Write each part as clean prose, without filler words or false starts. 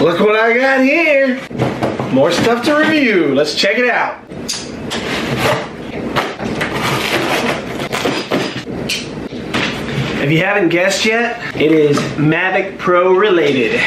Look what I got here. More stuff to review. Let's check it out. If you haven't guessed yet, it is Mavic Pro related.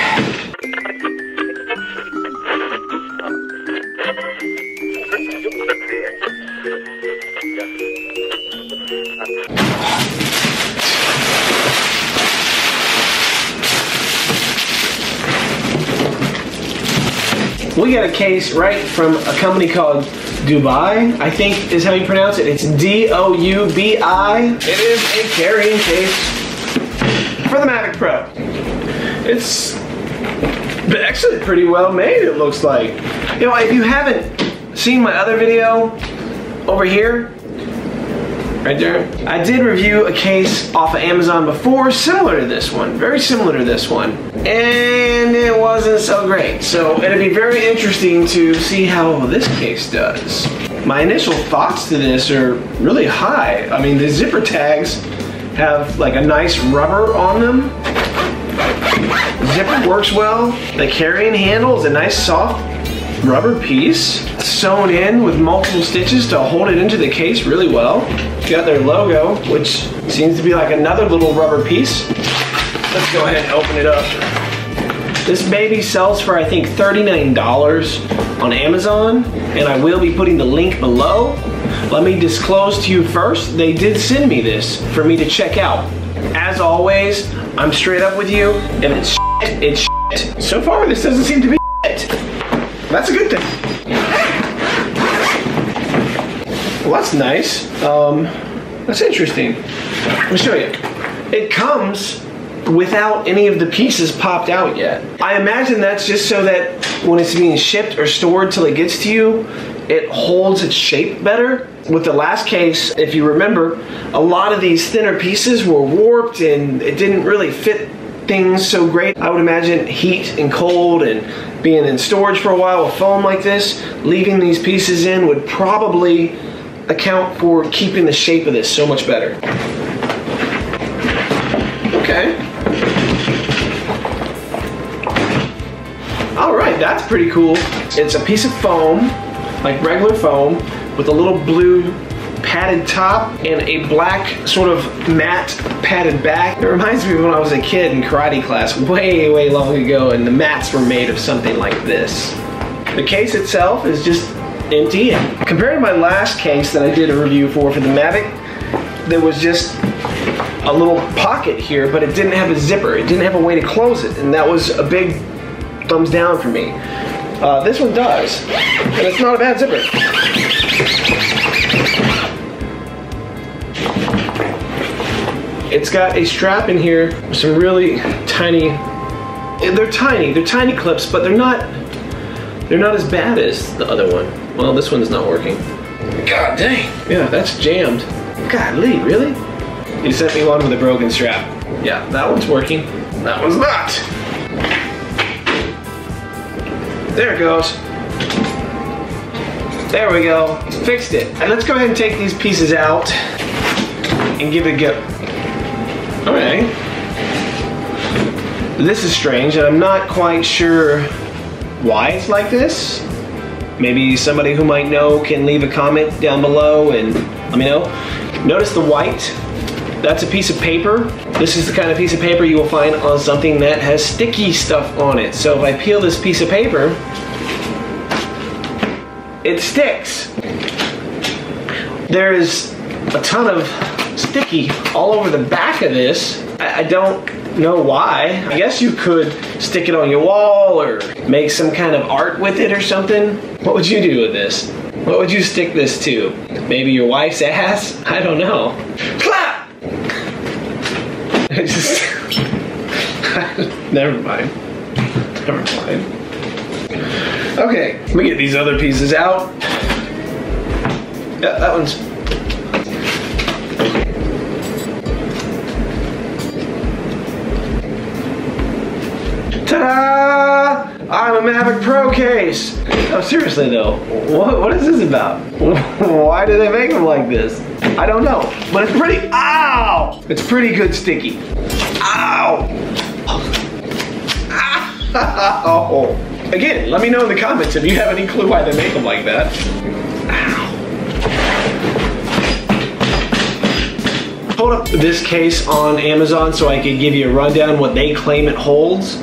We got a case right from a company called Doubi, I think is how you pronounce it. It's D-O-U-B-I. It is a carrying case for the Mavic Pro. It's actually pretty well made, it looks like. You know, if you haven't seen my other video over here, right there, I did review a case off of Amazon before, similar to this one, very similar to this one, and it wasn't so great. So it'll be very interesting to see how this case does. My initial thoughts to this are really high. I mean, the zipper tags have like a nice rubber on them. The zipper works well. The carrying handle is a nice soft rubber piece sewn in with multiple stitches to hold it into the case really well. Got their logo, which seems to be like another little rubber piece. Let's go ahead and open it up. This baby sells for I think $39 on Amazon, and I will be putting the link below. Let me disclose to you first, they did send me this for me to check out. As always, I'm straight up with you. If it's shit, it's shit. So far, this doesn't seem to be shit. That's a good thing. Well, that's nice. That's interesting. Let me show you. It comes without any of the pieces popped out yet. I imagine that's just so that when it's being shipped or stored till it gets to you, it holds its shape better. With the last case, if you remember, a lot of these thinner pieces were warped and it didn't really fit things so great. I would imagine heat and cold and being in storage for a while with foam like this, leaving these pieces in would probably account for keeping the shape of this so much better. Okay. All right, that's pretty cool. It's a piece of foam, like regular foam, with a little blue padded top and a black sort of matte padded back. It reminds me of when I was a kid in karate class way, way long ago, and the mats were made of something like this. The case itself is just empty. Compared to my last case that I did a review for the Mavic, there was just a little pocket here, but it didn't have a zipper. It didn't have a way to close it, and that was a big thumbs down for me. This one does, and it's not a bad zipper. It's got a strap in here with some really tiny, they're tiny clips, but they're not as bad as the other one. Well, this one's not working. God dang. Yeah, that's jammed. Golly, really? You sent me one with a broken strap. Yeah, that one's working. That one's not. There it goes. There we go. Fixed it. And let's go ahead and take these pieces out and give it a go. Alright. This is strange, and I'm not quite sure why it's like this. Maybe somebody who might know can leave a comment down below and let me know. Notice the white. That's a piece of paper. This is the kind of piece of paper you will find on something that has sticky stuff on it. So if I peel this piece of paper, it sticks. There is a ton of sticky all over the back of this. I don't know why. I guess you could stick it on your wall or make some kind of art with it or something. What would you do with this? What would you stick this to? Maybe your wife's ass? I don't know. Clap! It's just... Never mind. Never mind. Okay, let me get these other pieces out. Yeah, that one's... Ta-da! I'm a Mavic Pro case. Oh, seriously though, what is this about? Why do they make them like this? I don't know, but it's pretty, ow! It's pretty good sticky. Ow! Ah! Oh. Again, let me know in the comments if you have any clue why they make them like that. Ow. Hold up this case on Amazon so I could give you a rundown what they claim it holds.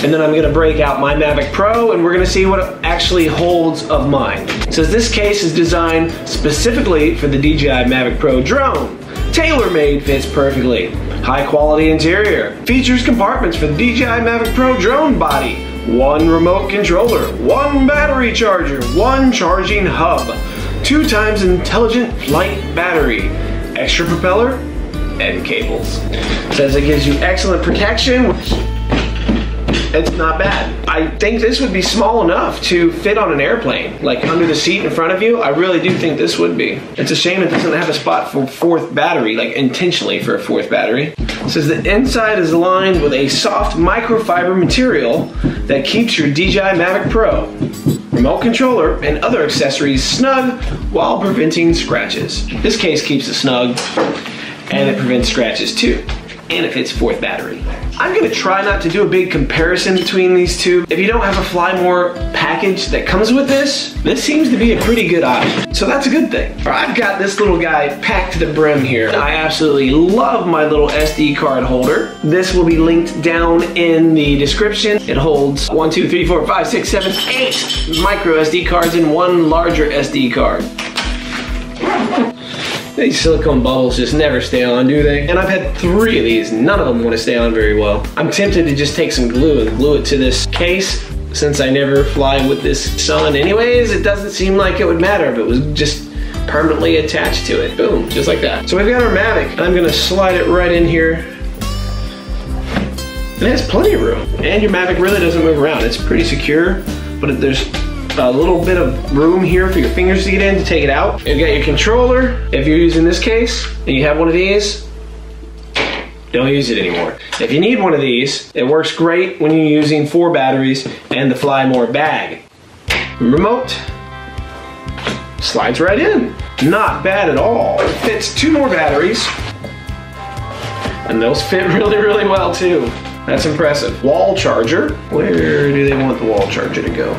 And then I'm gonna break out my Mavic Pro and we're gonna see what it actually holds of mine. It says this case is designed specifically for the DJI Mavic Pro drone. Tailor-made, fits perfectly. High quality interior. Features compartments for the DJI Mavic Pro drone body. 1 remote controller, 1 battery charger, 1 charging hub, 2 times intelligent flight battery, extra propeller, and cables. It says it gives you excellent protection. It's not bad. I think this would be small enough to fit on an airplane, like under the seat in front of you. I really do think this would be. It's a shame it doesn't have a spot for 4th battery, like intentionally for a 4th battery. It says the inside is lined with a soft microfiber material that keeps your DJI Mavic Pro remote controller and other accessories snug while preventing scratches. This case keeps it snug and it prevents scratches too. And it fits 4th battery. I'm gonna try not to do a big comparison between these two. If you don't have a Fly More package that comes with this seems to be a pretty good option. So that's a good thing. I've got this little guy packed to the brim here. I absolutely love my little SD card holder. This will be linked down in the description. It holds 1, 2, 3, 4, 5, 6, 7, 8 micro SD cards and 1 larger SD card. These silicone bubbles just never stay on, do they? And I've had 3 of these. None of them want to stay on very well. I'm tempted to just take some glue and glue it to this case. Since I never fly with this Sun anyways, it doesn't seem like it would matter if it was just permanently attached to it. Boom, just like that. So we've got our Mavic, and I'm gonna slide it right in here. And it has plenty of room. And your Mavic really doesn't move around. It's pretty secure, but there's a little bit of room here for your fingers to get in to take it out. You've got your controller. If you're using this case and you have one of these, don't use it anymore. If you need one of these, it works great when you're using 4 batteries and the Fly More bag. Remote slides right in. Not bad at all. It fits 2 more batteries and those fit really, really well too. That's impressive. Wall charger. Where do they want the wall charger to go?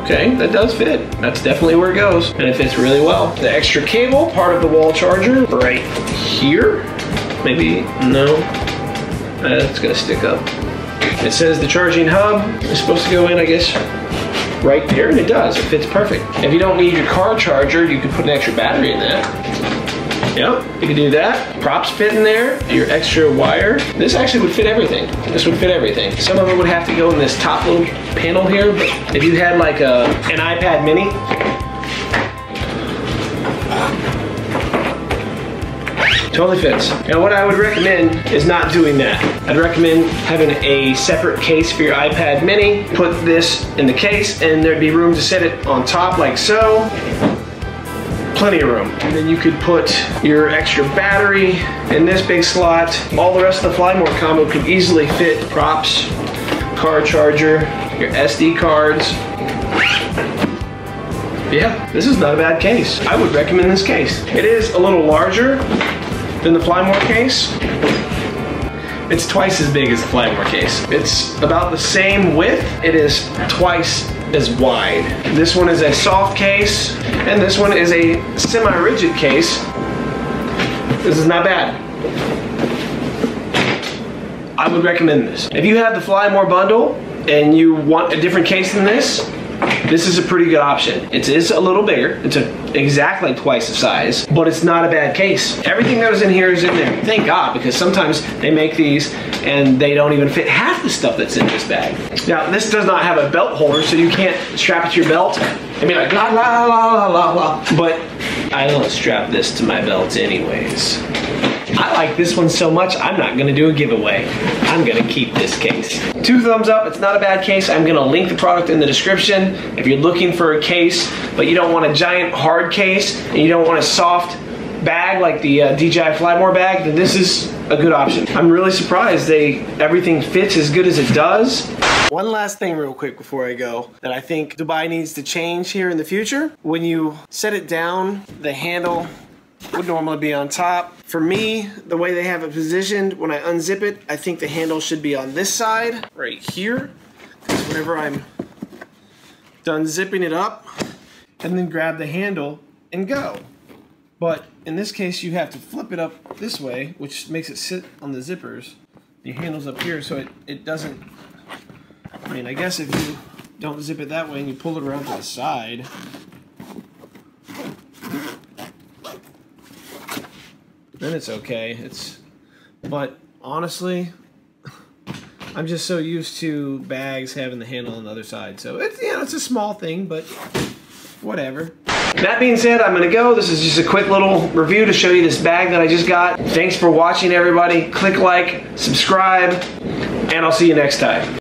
Okay, that does fit. That's definitely where it goes. And it fits really well. The extra cable, part of the wall charger, right here. Maybe, no. That's gonna stick up. It says the charging hub is supposed to go in, I guess, right there, and it does. It fits perfect. If you don't need your car charger, you can put an extra battery in that. Yep, you can do that. Props fit in there, your extra wire. This actually would fit everything. This would fit everything. Some of it would have to go in this top little panel here, but if you had like an iPad mini, totally fits. Now what I would recommend is not doing that. I'd recommend having a separate case for your iPad mini. Put this in the case and there'd be room to set it on top like so. Plenty of room. And then you could put your extra battery in this big slot. All the rest of the Fly More combo could easily fit props, car charger, your SD cards. Yeah, this is not a bad case. I would recommend this case. It is a little larger than the Fly More case. It's twice as big as the Fly More case. It's about the same width. It is twice as wide. This one is a soft case, and this one is a semi-rigid case. This is not bad. I would recommend this. If you have the Fly More bundle and you want a different case than this is a pretty good option. It is a little bigger. It's exactly twice the size, but it's not a bad case. Everything that was in here is in there. Thank God, because sometimes they make these and they don't even fit half the stuff that's in this bag. Now, this does not have a belt holder, so you can't strap it to your belt and be like, la, la, la, la, la, la. But I don't strap this to my belt anyways. I like this one so much, I'm not gonna do a giveaway. I'm gonna keep this case. 2 thumbs up, it's not a bad case. I'm gonna link the product in the description. If you're looking for a case, but you don't want a giant hard case, and you don't want a soft bag like the DJI Fly More bag, then this is a good option. I'm really surprised everything fits as good as it does. One last thing real quick before I go that I think Doubi needs to change here in the future. When you set it down, the handle would normally be on top. For me, the way they have it positioned, when I unzip it, I think the handle should be on this side, right here. Because whenever I'm done zipping it up, and then grab the handle and go. But in this case, you have to flip it up this way, which makes it sit on the zippers. Your handle's up here, so it doesn't, I mean, I guess if you don't zip it that way and you pull it around to the side, then it's okay. But honestly, I'm just so used to bags having the handle on the other side. So it's a small thing, but whatever. That being said, I'm gonna go. This is just a quick little review to show you this bag that I just got. Thanks for watching, everybody. Click like, subscribe, and I'll see you next time.